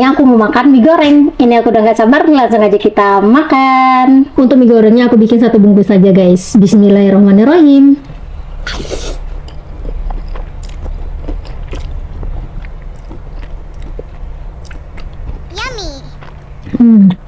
soalnya aku mau makan mie goreng. Ini aku udah gak sabar, langsung aja kita makan. Untuk mie gorengnya aku bikin 1 bungkus saja guys. Bismillahirrahmanirrahim. Yummy.